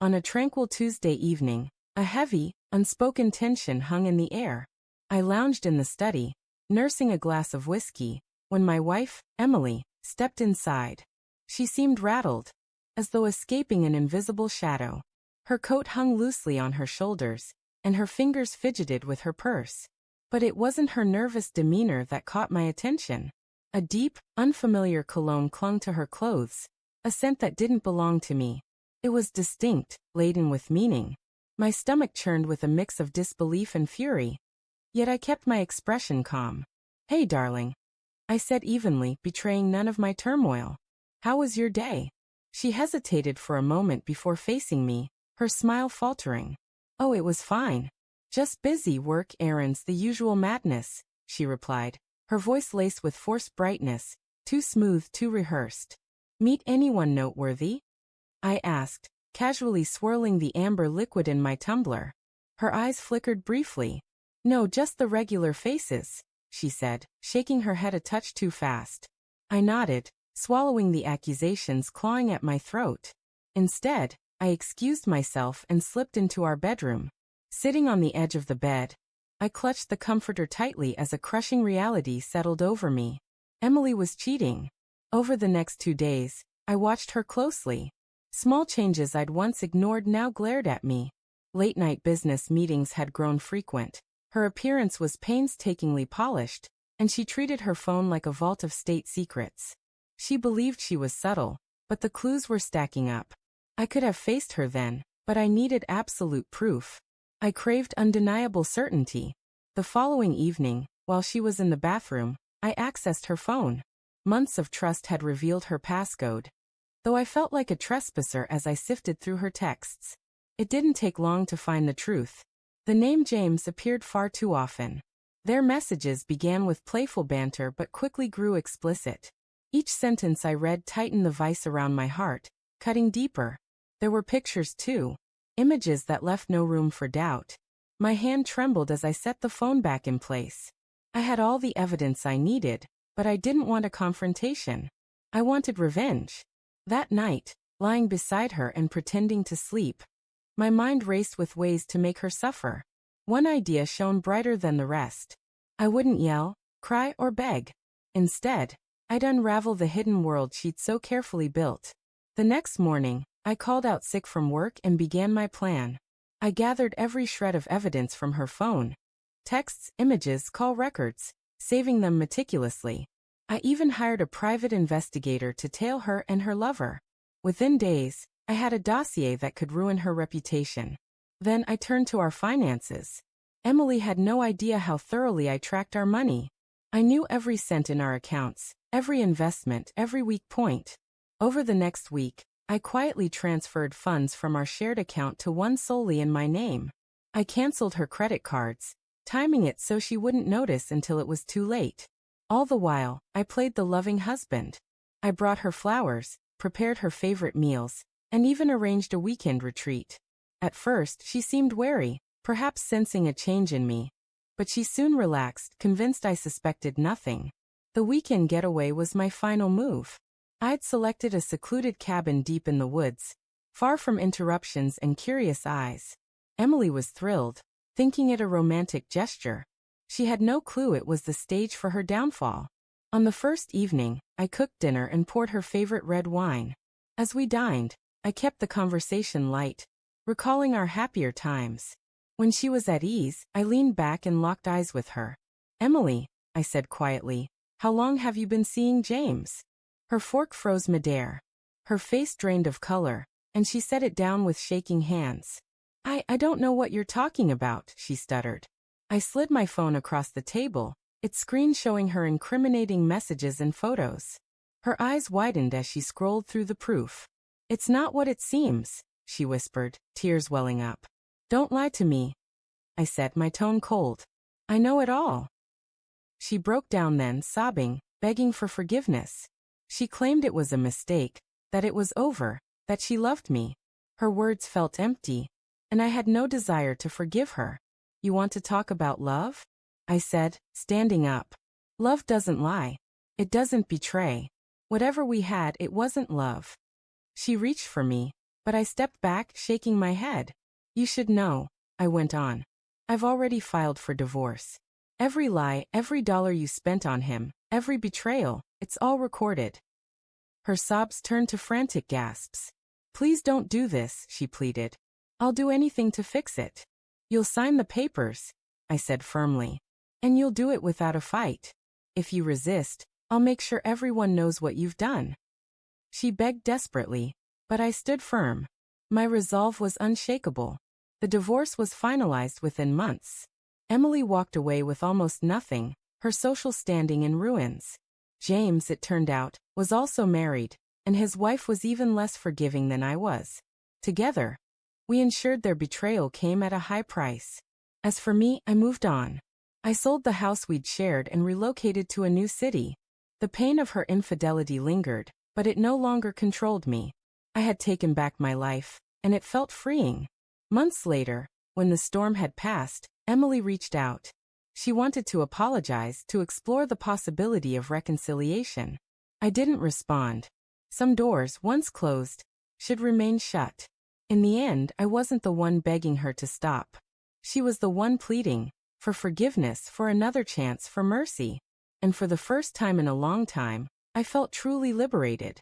On a tranquil Tuesday evening, a heavy, unspoken tension hung in the air. I lounged in the study, nursing a glass of whiskey, when my wife, Emily, stepped inside. She seemed rattled, as though escaping an invisible shadow. Her coat hung loosely on her shoulders, and her fingers fidgeted with her purse. But it wasn't her nervous demeanor that caught my attention. A deep, unfamiliar cologne clung to her clothes, a scent that didn't belong to me. It was distinct, laden with meaning. My stomach churned with a mix of disbelief and fury. Yet I kept my expression calm. "Hey, darling," I said evenly, betraying none of my turmoil. "How was your day?" She hesitated for a moment before facing me, her smile faltering. "Oh, it was fine. Just busy, work, errands, the usual madness," she replied, her voice laced with forced brightness, too smooth, too rehearsed. "Meet anyone noteworthy?" I asked, casually swirling the amber liquid in my tumbler. Her eyes flickered briefly. "No, just the regular faces," she said, shaking her head a touch too fast. I nodded, swallowing the accusations clawing at my throat. Instead, I excused myself and slipped into our bedroom. Sitting on the edge of the bed, I clutched the comforter tightly as a crushing reality settled over me. Emily was cheating. Over the next 2 days, I watched her closely. Small changes I'd once ignored now glared at me. Late-night business meetings had grown frequent. Her appearance was painstakingly polished, and she treated her phone like a vault of state secrets. She believed she was subtle, but the clues were stacking up. I could have faced her then, but I needed absolute proof. I craved undeniable certainty. The following evening, while she was in the bathroom, I accessed her phone. Months of trust had revealed her passcode, though I felt like a trespasser as I sifted through her texts. It didn't take long to find the truth. The name James appeared far too often. Their messages began with playful banter but quickly grew explicit. Each sentence I read tightened the vice around my heart, cutting deeper. There were pictures too, images that left no room for doubt. My hand trembled as I set the phone back in place. I had all the evidence I needed, but I didn't want a confrontation. I wanted revenge. That night, lying beside her and pretending to sleep, my mind raced with ways to make her suffer. One idea shone brighter than the rest. I wouldn't yell, cry, or beg. Instead, I'd unravel the hidden world she'd so carefully built. The next morning, I called out sick from work and began my plan. I gathered every shred of evidence from her phone. Texts, images, call records, saving them meticulously. I even hired a private investigator to tail her and her lover. Within days, I had a dossier that could ruin her reputation. Then I turned to our finances. Emily had no idea how thoroughly I tracked our money. I knew every cent in our accounts, every investment, every weak point. Over the next week, I quietly transferred funds from our shared account to one solely in my name. I canceled her credit cards, timing it so she wouldn't notice until it was too late. All the while, I played the loving husband. I brought her flowers, prepared her favorite meals, and even arranged a weekend retreat. At first, she seemed wary, perhaps sensing a change in me. But she soon relaxed, convinced I suspected nothing. The weekend getaway was my final move. I'd selected a secluded cabin deep in the woods, far from interruptions and curious eyes. Emily was thrilled, thinking it a romantic gesture. She had no clue it was the stage for her downfall. On the first evening, I cooked dinner and poured her favorite red wine. As we dined, I kept the conversation light, recalling our happier times. When she was at ease, I leaned back and locked eyes with her. "Emily," I said quietly, "how long have you been seeing James?" Her fork froze midair. Her face drained of color, and she set it down with shaking hands. I don't know what you're talking about," she stuttered. I slid my phone across the table, its screen showing her incriminating messages and photos. Her eyes widened as she scrolled through the proof. "It's not what it seems," she whispered, tears welling up. "Don't lie to me," I said, my tone cold. "I know it all." She broke down then, sobbing, begging for forgiveness. She claimed it was a mistake, that it was over, that she loved me. Her words felt empty, and I had no desire to forgive her. "You want to talk about love?" I said, standing up. "Love doesn't lie. It doesn't betray. Whatever we had, it wasn't love." She reached for me, But I stepped back, shaking my head. You should know, I went on. I've already filed for divorce. Every lie, every dollar you spent on him, every betrayal, it's all recorded. Her sobs turned to frantic gasps. Please don't do this, she pleaded. I'll do anything to fix it. You'll sign the papers, I said firmly. And you'll do it without a fight. If you resist, I'll make sure everyone knows what you've done. She begged desperately, but I stood firm. My resolve was unshakable. The divorce was finalized within months. Emily walked away with almost nothing, her social standing in ruins. James, it turned out, was also married, and his wife was even less forgiving than I was. Together, we ensured their betrayal came at a high price. As for me, I moved on. I sold the house we'd shared and relocated to a new city. The pain of her infidelity lingered, but it no longer controlled me. I had taken back my life, and it felt freeing. Months later, when the storm had passed, Emily reached out. She wanted to apologize, to explore the possibility of reconciliation. I didn't respond. Some doors, once closed, should remain shut. In the end, I wasn't the one begging her to stop. She was the one pleading for forgiveness, for another chance, for mercy. And for the first time in a long time, I felt truly liberated.